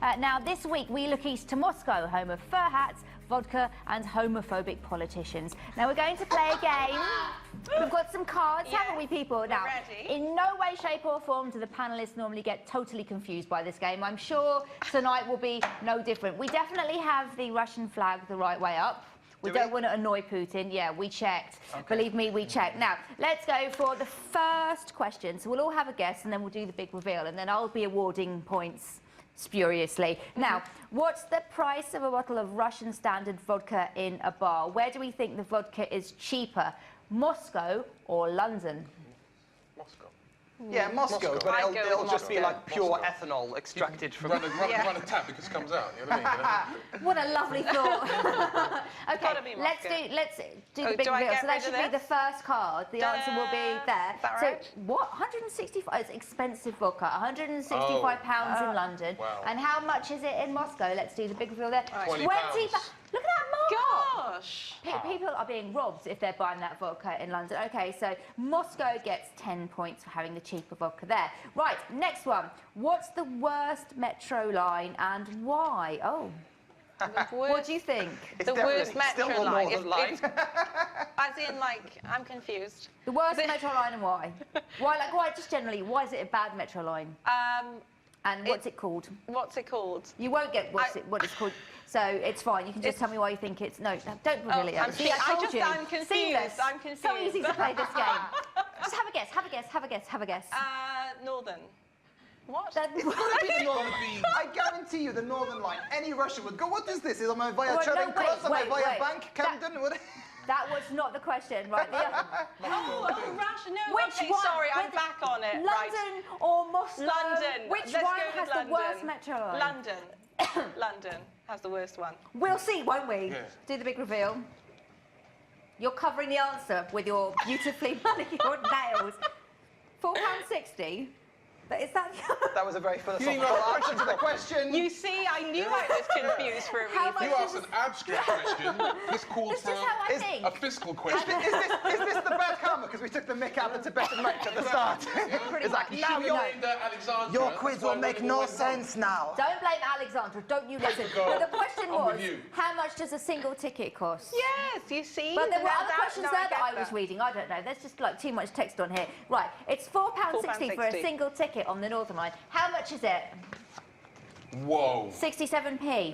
Now, this week we look east to Moscow, home of fur hats, vodka and homophobic politicians. Now, we're going to play a game. We've got some cards, haven't we, people? Now, ready. In no way, shape or form do the panellists normally get totally confused by this game. I'm sure tonight will be no different. We definitely have the Russian flag the right way up. We don't want to annoy Putin. Yeah, we checked. Okay. Believe me, we checked. Now, let's go for the first question. So we'll all have a guess, and then we'll do the big reveal, and then I'll be awarding points spuriously. Now, what's the price of a bottle of Russian standard vodka in a bar? Where do we think the vodka is cheaper, Moscow or London? Moscow. Yeah, Moscow, but it'll just be like pure ethanol extracted from... Run a tap because it comes out, you know what I mean? What a lovely thought. Okay, let's do the big reveal. So that should be the first card. The answer will be there. Is that so right? what? 165, it's expensive vodka. 165 pounds in London. Wow. And how much is it in Moscow? Let's do the big reveal there. 20 Look pounds. at that mark. Gosh. People are being robbed if they're buying that vodka in London. Okay, so Moscow gets 10 points for having the cheaper vodka there. Right, next one. What's the worst metro line and why? Oh. What do you think? The worst still metro the line. Northern Line. As in, like, I'm confused. The worst metro line and why? Why, just generally, why is it a bad metro line? And what's it called? What's it called? You won't get what it's called, so it's fine. You can just tell me why you think it's... No, don't reveal it. I'm confused. Seamless. I'm confused. So easy to play this game. Just have a guess, have a guess, have a guess, have a guess. Northern. What? I guarantee you the Northern Line, any Russian would go, what is this? Is it via Charing Cross? Am I via Bank, Camden? That was not the question, right? Russia, no. Which okay, one? sorry, I'm back on it. London or Moscow? London. Which Let's one go has with the London. worst metro line? London. London has the worst one. We'll see, won't we? Yeah. Do the big reveal. You're covering the answer with your beautifully manicured nails. £4.60. Is that... That was a very philosophical answer to the question. You see, I knew I was confused for a reason. You asked an abstract question. This calls for a fiscal question. Is this the bad karma? Because we took the mick out of the Tibetan monk at the start. It's like, now your quiz will make no sense now. Don't blame Alexandra, don't you listen. But the question was, how much does a single ticket cost? Yes, you see. But there were other questions there that I was reading. I don't know. There's just like too much text on here. Right, it's £4.60 for a single ticket on the Northern Line. How much is it? Whoa. 67p.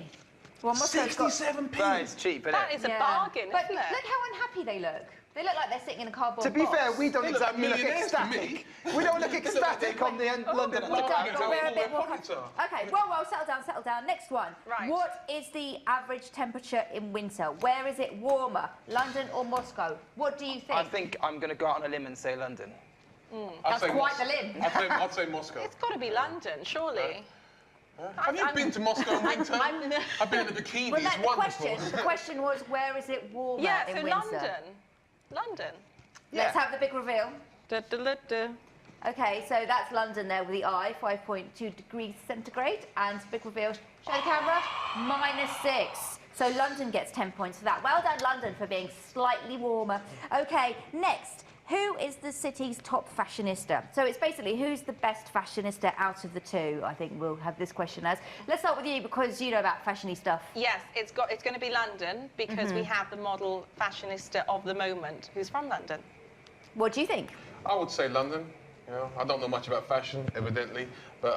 Well, 67p? That is cheap, isn't it? That is a bargain, but isn't it? look how unhappy they look. They look like they're sitting in a cardboard To be box. fair, we don't exactly look millionaires to ecstatic. We don't look ecstatic on the London. We're a bit more... Okay, well, settle down. Next one. Right. What is the average temperature in winter? Where is it warmer, London or Moscow? What do you think? I think I'm going to go out on a limb and say London. That's quite the limb. I'd say Moscow. It's got to be London, surely. Have you been to Moscow in winter? I've been in the bikinis. Well, It's wonderful. the question was, where is it warmer Yeah, in so winter? London. Let's have the big reveal. Da, da, da, da. Okay, so that's London there with the eye, 5.2 degrees centigrade, and big reveal, show the camera, -6. So London gets 10 points for that. Well done, London, for being slightly warmer. Okay, next. Who is the city's top fashionista? So it's basically who's the best fashionista out of the two, I think we'll have this question as. Let's start with you because you know about fashiony stuff. Yes, it's going to be London because we have the model fashionista of the moment who's from London. What do you think? I would say London. You know, I don't know much about fashion, evidently, but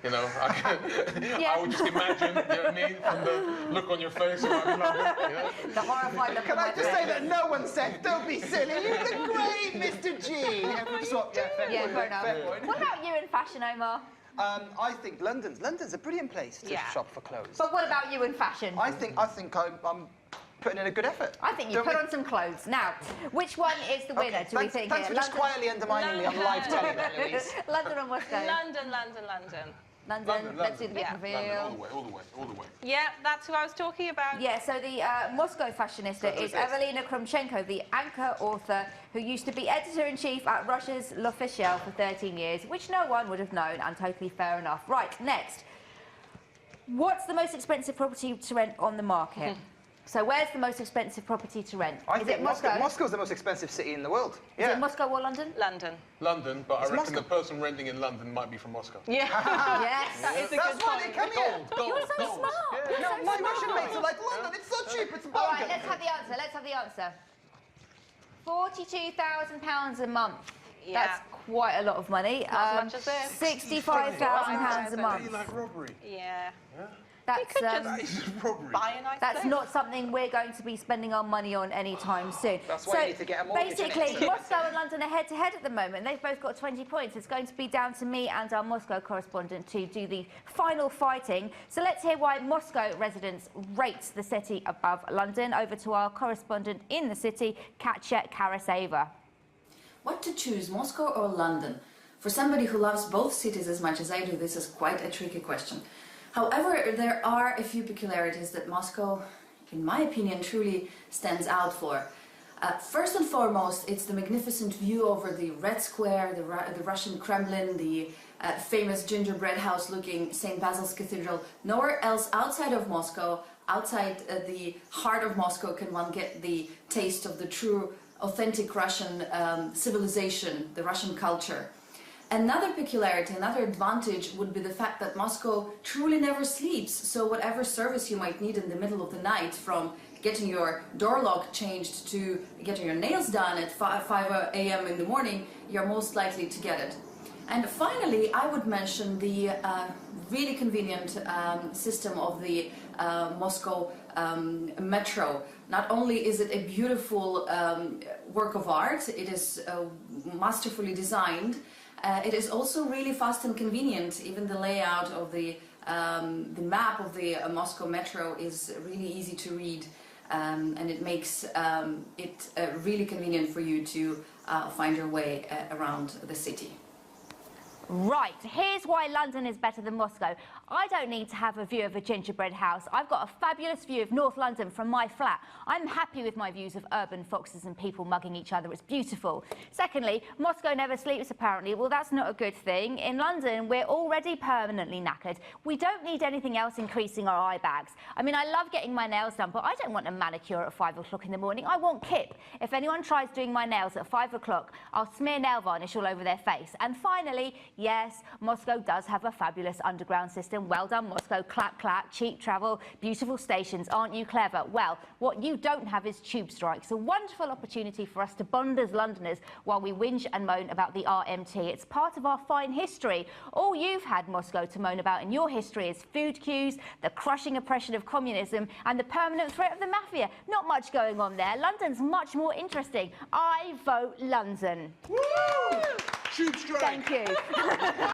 you know, I would just imagine, you know what I mean, from the look on your face. You know? The horrified look. Can I just say that no one said, don't be silly, you look great, Mr. G. Yeah, fair enough. What about you in fashion, Omar? I think London's a brilliant place to shop for clothes. But what about you in fashion? I think I'm putting in a good effort. I think you put on some clothes. Now, which one is the winner, do we think? Thanks for just quietly undermining me on live telly there, Louise. London or Moscow? London. London. Let's do the big reveal. London, all the way. Yeah, that's who I was talking about. Yeah, so the Moscow fashionista is Evelina Krumchenko, the anchor author who used to be editor-in-chief at Russia's L'Officiel for 13 years, which no one would have known, and totally fair enough. Right, next. What's the most expensive property to rent on the market? So where's the most expensive property to rent? I Is think it Moscow? Moscow's the most expensive city in the world. Is it Moscow or London? London. London, but I reckon Moscow. the person renting in London might be from Moscow. Yeah. Yes. That is a That's good why point. they come here. You're so gold. smart. Yeah. You're No, so my smart. Russian mates are like, London, it's so cheap, it's a All bargain. right, let's have the answer. Let's have the answer. £42,000 a month. Yeah. That's quite a lot of money. Not as much as this. £65,000 a Hey, month. like robbery. Yeah. That's, could just- That is robbery. Buy a nice that's place. not something we're going to be spending our money on anytime soon. That's why you need to get a mortgage, basically, isn't it? Moscow and London are head-to-head at the moment. They've both got 20 points. It's going to be down to me and our Moscow correspondent to do the final fighting. So let's hear why Moscow residents rate the city above London. Over to our correspondent in the city, Katya Karaseva. What to choose, Moscow or London? For somebody who loves both cities as much as I do, this is quite a tricky question. However, there are a few peculiarities that Moscow, in my opinion, truly stands out for. First and foremost, it's the magnificent view over the Red Square, the Russian Kremlin, the famous gingerbread house-looking St. Basil's Cathedral. Nowhere else outside of Moscow, outside the heart of Moscow, can one get the taste of the true, authentic Russian civilization, the Russian culture. Another peculiarity, another advantage would be the fact that Moscow truly never sleeps. So whatever service you might need in the middle of the night, from getting your door lock changed to getting your nails done at 5 a.m. in the morning, you're most likely to get it. And finally, I would mention the really convenient system of the Moscow metro. Not only is it a beautiful work of art, it is masterfully designed, it is also really fast and convenient. Even the layout of the map of the Moscow metro is really easy to read, and it makes it really convenient for you to find your way around the city. Right, here's why London is better than Moscow. I don't need to have a view of a gingerbread house. I've got a fabulous view of North London from my flat. I'm happy with my views of urban foxes and people mugging each other. It's beautiful. Secondly, Moscow never sleeps, apparently. Well, that's not a good thing. In London, we're already permanently knackered. We don't need anything else increasing our eye bags. I mean, I love getting my nails done, but I don't want a manicure at 5 o'clock in the morning. I want kip. If anyone tries doing my nails at 5 o'clock, I'll smear nail varnish all over their face. And finally, yes, Moscow does have a fabulous underground system. Well done, Moscow. Clap, clap. Cheap travel, beautiful stations. Aren't you clever? Well, what you don't have is tube strikes. A wonderful opportunity for us to bond as Londoners while we whinge and moan about the RMT. It's part of our fine history. All you've had, Moscow, to moan about in your history is food queues, the crushing oppression of communism, and the permanent threat of the mafia. Not much going on there. London's much more interesting. I vote London. Woo! Tube strike. Thank you.